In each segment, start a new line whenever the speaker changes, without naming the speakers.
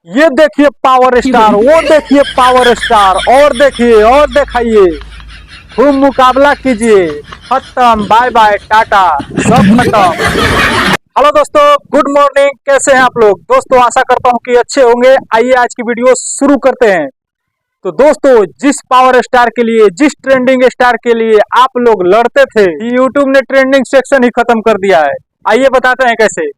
ये देखिए power star, वो देखिए पावर स्टार, और देखिए और दिखाइए, खूब मुकाबला कीजिए। खत्म, बाय बाय, टाटा, सब खत्म। हेलो दोस्तों, गुड मॉर्निंग। कैसे हैं आप लोग? दोस्तों आशा करता हूं कि अच्छे होंगे। आइए आज की वीडियो शुरू करते हैं। तो दोस्तों, जिस पावर स्टार के लिए, जिस ट्रेंडिंग स्टार के लिए आप लोग लड़ते थे, यूट्यूब ने ट्रेंडिंग सेक्शन ही खत्म कर दिया है। आइए बताते हैं कैसे।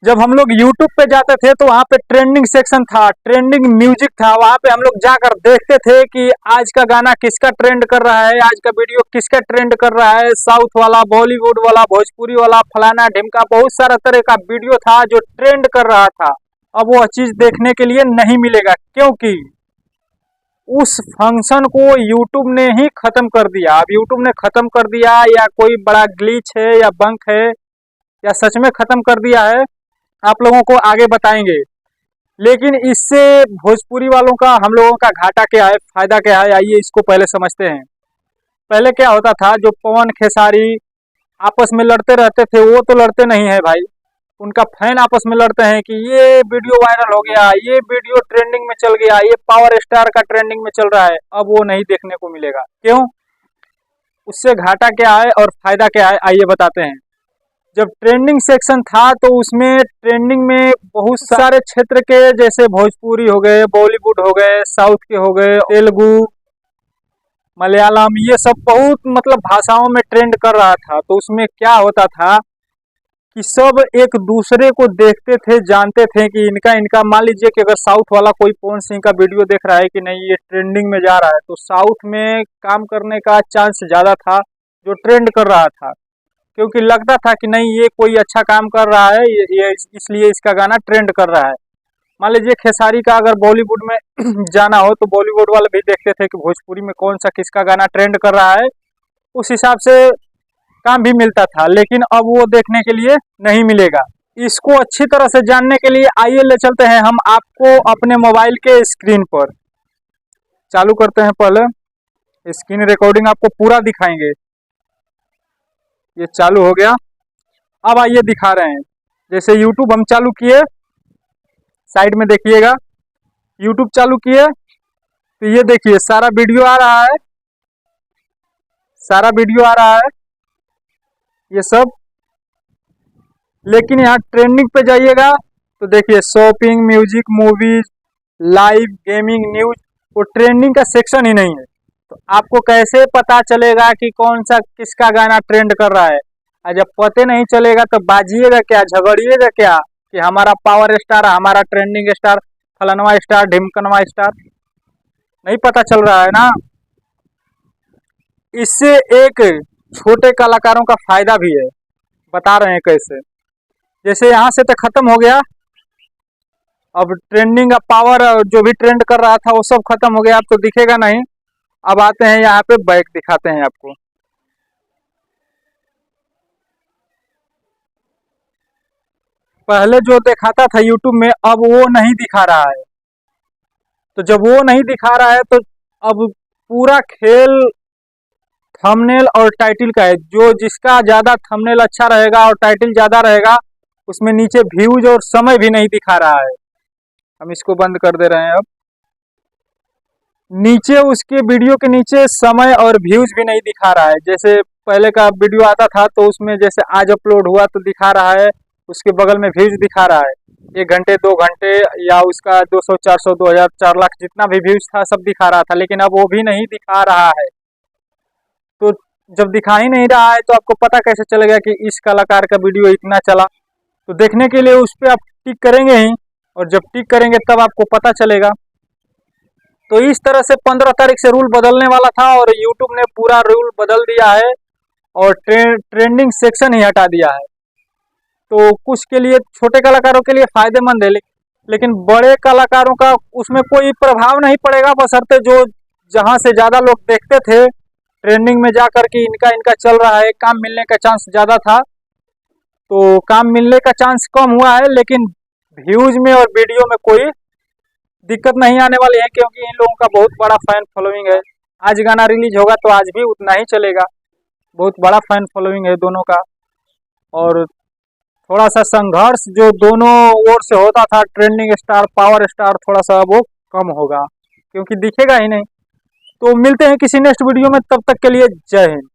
जब हम लोग YouTube पे जाते थे तो वहाँ पे ट्रेंडिंग सेक्शन था, ट्रेंडिंग म्यूजिक था। वहाँ पे हम लोग जाकर देखते थे कि आज का गाना किसका ट्रेंड कर रहा है, आज का वीडियो किसका ट्रेंड कर रहा है। साउथ वाला, बॉलीवुड वाला, भोजपुरी वाला, फलाना ढिमका, बहुत सारा तरह का वीडियो था जो ट्रेंड कर रहा था। अब वो चीज देखने के लिए नहीं मिलेगा, क्योंकि उस फंक्शन को YouTube ने ही खत्म कर दिया। अब YouTube ने खत्म कर दिया, या कोई बड़ा ग्लिच है, या बंक है, या सच में खत्म कर दिया है, आप लोगों को आगे बताएंगे। लेकिन इससे भोजपुरी वालों का, हम लोगों का घाटा क्या है, फायदा क्या है, आइए इसको पहले समझते हैं। पहले क्या होता था, जो पवन खेसारी आपस में लड़ते रहते थे, वो तो लड़ते नहीं है भाई। उनका फैन आपस में लड़ते हैं कि ये वीडियो वायरल हो गया, ये वीडियो ट्रेंडिंग में चल गया, ये पावर स्टार का ट्रेंडिंग में चल रहा है। अब वो नहीं देखने को मिलेगा। क्यों? उससे घाटा क्या है और फायदा क्या है, आइए बताते हैं। जब ट्रेंडिंग सेक्शन था तो उसमें ट्रेंडिंग में बहुत सारे क्षेत्र के, जैसे भोजपुरी हो गए, बॉलीवुड हो गए, साउथ के हो गए, तेलुगु, मलयालम, ये सब बहुत मतलब भाषाओं में ट्रेंड कर रहा था। तो उसमें क्या होता था कि सब एक दूसरे को देखते थे, जानते थे कि इनका इनका मान लीजिए कि अगर साउथ वाला कोई पवन सिंह का वीडियो देख रहा है कि नहीं, ये ट्रेंडिंग में जा रहा है, तो साउथ में काम करने का चांस ज़्यादा था जो ट्रेंड कर रहा था। क्योंकि लगता था कि नहीं, ये कोई अच्छा काम कर रहा है, ये इसलिए इसका गाना ट्रेंड कर रहा है। मान लीजिए खेसारी का अगर बॉलीवुड में जाना हो तो बॉलीवुड वाले भी देखते थे कि भोजपुरी में कौन सा किसका गाना ट्रेंड कर रहा है, उस हिसाब से काम भी मिलता था। लेकिन अब वो देखने के लिए नहीं मिलेगा। इसको अच्छी तरह से जानने के लिए आइए ले चलते हैं हम आपको अपने मोबाइल के स्क्रीन पर। चालू करते हैं, पहले स्क्रीन रिकॉर्डिंग आपको पूरा दिखाएंगे। ये चालू हो गया। अब आइए दिखा रहे हैं। जैसे YouTube हम चालू किए, साइड में देखिएगा, YouTube चालू किए तो ये देखिए सारा वीडियो आ रहा है, सारा वीडियो आ रहा है ये सब। लेकिन यहाँ ट्रेंडिंग पे जाइएगा तो देखिए shopping, music, movies, live, gaming, news, वो ट्रेंडिंग का सेक्शन ही नहीं है। तो आपको कैसे पता चलेगा कि कौन सा किसका गाना ट्रेंड कर रहा है? और जब पते नहीं चलेगा तो बाजिएगा क्या, झगड़िएगा क्या कि हमारा पावर स्टार, हमारा ट्रेंडिंग स्टार, फलनवा स्टार, ढिमकनवा स्टार? नहीं पता चल रहा है ना। इससे एक छोटे कलाकारों का फायदा भी है, बता रहे हैं कैसे। जैसे यहाँ से तो खत्म हो गया, अब ट्रेंडिंग का पावर, जो भी ट्रेंड कर रहा था वो सब खत्म हो गया, अब तो दिखेगा नहीं। अब आते हैं यहाँ पे, बैक दिखाते हैं आपको। पहले जो दिखाता था YouTube में, अब वो नहीं दिखा रहा है। तो जब वो नहीं दिखा रहा है तो अब पूरा खेल थंबनेल और टाइटल का है। जो जिसका ज़्यादा थंबनेल अच्छा रहेगा और टाइटल ज़्यादा रहेगा, उसमें नीचे व्यूज और समय भी नहीं दिखा रहा है। हम इसको बंद कर दे रहे हैं। अब नीचे उसके वीडियो के नीचे समय और व्यूज भी नहीं दिखा रहा है। जैसे पहले का वीडियो आता था तो उसमें जैसे आज अपलोड हुआ तो दिखा रहा है, उसके बगल में व्यूज दिखा रहा है, 1 घंटे 2 घंटे, या उसका 200 400 2000 4 लाख जितना भी व्यूज था सब दिखा रहा था। लेकिन अब वो भी नहीं दिखा रहा है। तो जब दिखा ही नहीं रहा है तो आपको पता कैसे चलेगा कि इस कलाकार का वीडियो इतना चला? तो देखने के लिए उस पर आप टिक करेंगे ही, और जब टिक करेंगे तब आपको पता चलेगा। तो इस तरह से 15 तारीख से रूल बदलने वाला था और YouTube ने पूरा रूल बदल दिया है और ट्रेंडिंग सेक्शन ही हटा दिया है। तो कुछ के लिए, छोटे कलाकारों के लिए फायदेमंद है, लेकिन बड़े कलाकारों का उसमें कोई प्रभाव नहीं पड़ेगा, बशर्ते जो जहाँ से ज़्यादा लोग देखते थे ट्रेंडिंग में जा कर के इनका इनका चल रहा है, काम मिलने का चांस ज़्यादा था। तो काम मिलने का चांस कम हुआ है, लेकिन व्यूज में और वीडियो में कोई दिक्कत नहीं आने वाली है, क्योंकि इन लोगों का बहुत बड़ा फैन फॉलोइंग है। आज गाना रिलीज होगा तो आज भी उतना ही चलेगा। बहुत बड़ा फैन फॉलोइंग है दोनों का। और थोड़ा सा संघर्ष जो दोनों ओर से होता था, ट्रेंडिंग स्टार पावर स्टार, थोड़ा सा वो कम होगा क्योंकि दिखेगा ही नहीं। तो मिलते हैं किसी नेक्स्ट वीडियो में, तब तक के लिए जय हिंद।